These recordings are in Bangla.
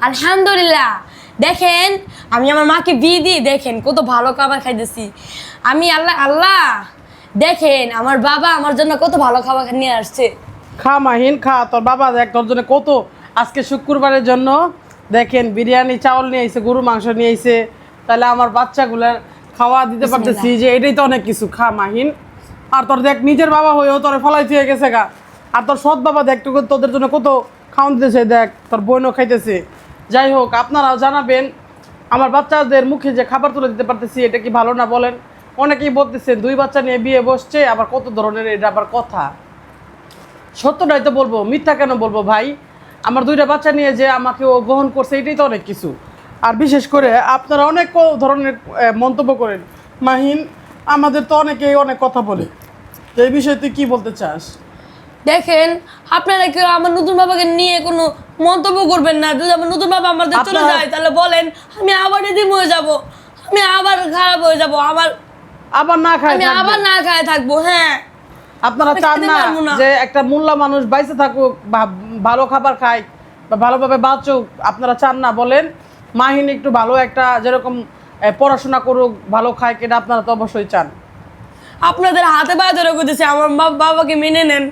আলহামদুলিল্লাহ। দেখেন আমি আমার মাকে বিয়ে দিয়ে দেখেন কত ভালো খাবার খাইতেছি আমি। আল্লাহ আল্লাহ দেখেন আমার বাবা আমার জন্য কত ভালো খাবার নিয়ে আসছে। খা মাহিন খা, তোর বাবা দেখ তোর জন্য কত আজকে শুক্রবারের জন্য দেখেন বিরিয়ানি চাউল নিয়ে আইছে, গরু মাংস নিয়ে আইছে। তাহলে আমার বাচ্চাগুলার খাওয়া দিতে পারতেছি, যে এটাই তো অনেক কিছু। খা মাহিন। আর তোর দেখ নিজের বাবা হয়েও তোর ফলাই হয়ে গেছে গা। আর তোর সৎ বাবা দেখ তোদের জন্য কত খাওয়ান দিতেছে, দেখ তোর বোনও খাইতেছে। যাই হোক, আপনারাও জানাবেন আমার বাচ্চাদের মুখে যে খাবার তুলে দিতে পারতেছি এটা কি ভালো না বলেন? অনেকেই বলতেছেন 2 বাচ্চা নিয়ে বিয়ে বসছে, আবার কত ধরনের এটা আবার কথা। সত্যটাই তো বলবো, মিথ্যা কেন বলবো ভাই? আমার 2টা বাচ্চা নিয়ে যে আমাকে ও গ্রহণ করছে এটাই তো অনেক কিছু। আর বিশেষ করে আপনারা অনেক ধরনের মন্তব্য করেন মাহিন, আমাদের তো অনেকেই অনেক কথা বলে। তো এই বিষয়ে তুই কী বলতে চাস? দেখেন আপনারা কেউ আমার নতুন বাবাকে নিয়ে কোনো মন্তব্য করবেন না। যদি আমার নতুন বাবা আমাদের চলে যায় তাহলে বলেন আমি আবার এদিন হয়ে যাব, আমি আবার খারাপ হয়ে যাব, আবার না খায় আমি আবার না খায় থাকবো। হ্যাঁ, আপনারা চান না যে একটা মোল্লা মানুষ বাইসে থাকুক, ভালো খাবার খায় বা ভালোভাবে বাঁচুক? আপনারা চান না বলেন? মাহিন একটু ভালো একটা যেরকম পড়াশোনা করুক, ভালো খায়, এটা আপনারা তো অবশ্যই চান। আপনাদের হাতে পায়ে ধরে করতেছে আমার বাবাকে মেনে নেন।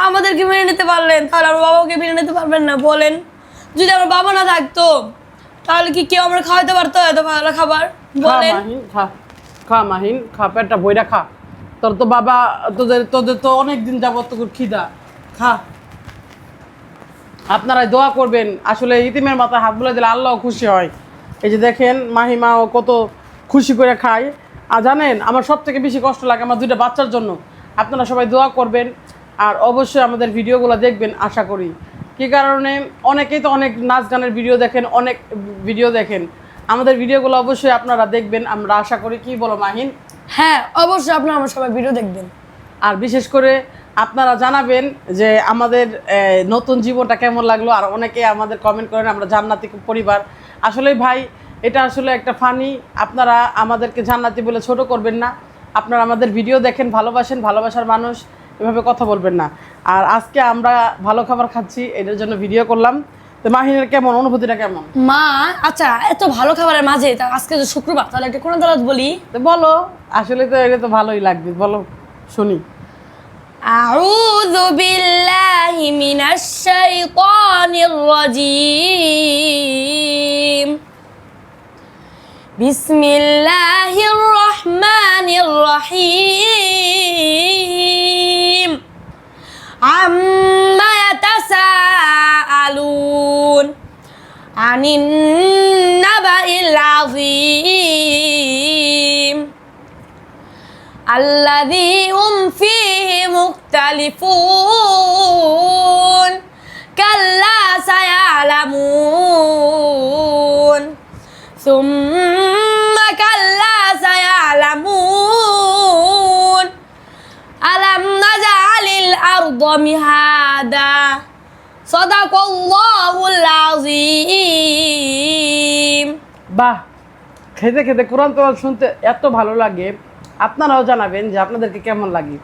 আমাদেরকে মেনে নিতে পারলেন, তাহলে আমার বাবাকে মেনে নিতে পারবেন না বলেন? যদি আমার বাবা না থাকতো তাহলে কি কেউ আমরা খাওয়াতে পারতো এত ভালো খাবার? বলেন। খা খা মাহিন, খা, পেটটা বইরা খা। তোর তো বাবা তোদের তো অনেক দিন যাবত তোর খিদা। খা। আপনারাই দোয়া করবেন, আসলে ইতিমের মাথায় হাত বুলাই দিলে আল্লাহ খুশি হয়। এই যে দেখেন মাহিমাও কত খুশি করে খায়। আর জানেন আমার সব থেকে বেশি কষ্ট লাগে আমার 2টা বাচ্চার জন্য। আপনারা সবাই দোয়া করবেন আর অবশ্যই আমাদের ভিডিওগুলো দেখবেন আশা করি। কী কারণে অনেকেই তো অনেক নাচ গানের ভিডিও দেখেন, অনেক ভিডিও দেখেন, আমাদের ভিডিওগুলো অবশ্যই আপনারা দেখবেন আমরা আশা করি। কি বলো মাহিন? হ্যাঁ অবশ্যই আপনারা আমার সবাই ভিডিও দেখবেন। আর বিশেষ করে আপনারা জানাবেন যে আমাদের নতুন জীবনটা কেমন লাগলো। আর অনেকে আমাদের কমেন্ট করেন আমরা জান্নাতি পরিবার। আসলে ভাই এটা আসলে একটা ফানি। আপনারা আমাদেরকে জান্নাতি বলে ছোট করবেন না। আপনারা আমাদের ভিডিও দেখেন, ভালোবাসেন, ভালোবাসার মানুষ, এভাবে কথা বলবেন না। আর আজকে আমরা ভালো খাবার খাচ্ছি, এটার জন্য ভিডিও করলাম। তো মাহিনের কেমন অনুভূতিটা কেমন? মা আচ্ছা এত ভালো খাবারের মাঝে আজকে যে শুক্রবার তাহলে একটা কোন দাঁড়াত বলি তো বলো, আসলে তো এটা তো ভালোই লাগবে, বলো শুনি। আউযু বিল্লাহি মিনাশ শাইতানির রাজীম। বিসমিল্লাহির রহমানির রহিম। আম্মা ইয়াতাসাআলুন আনিন নাবাইল আযীম الذي هم فيه مختلفون كلا سيعلمون ثم كلا سيعلمون ألم نجعل الأرض مهادا صدق الله العظيم। বাহ, খেতে খেতে কোরআন তেলাওয়াত শুনতে এত ভালো লাগে। আপনারাও জানাবেন যে আপনাদেরকে কেমন লাগে।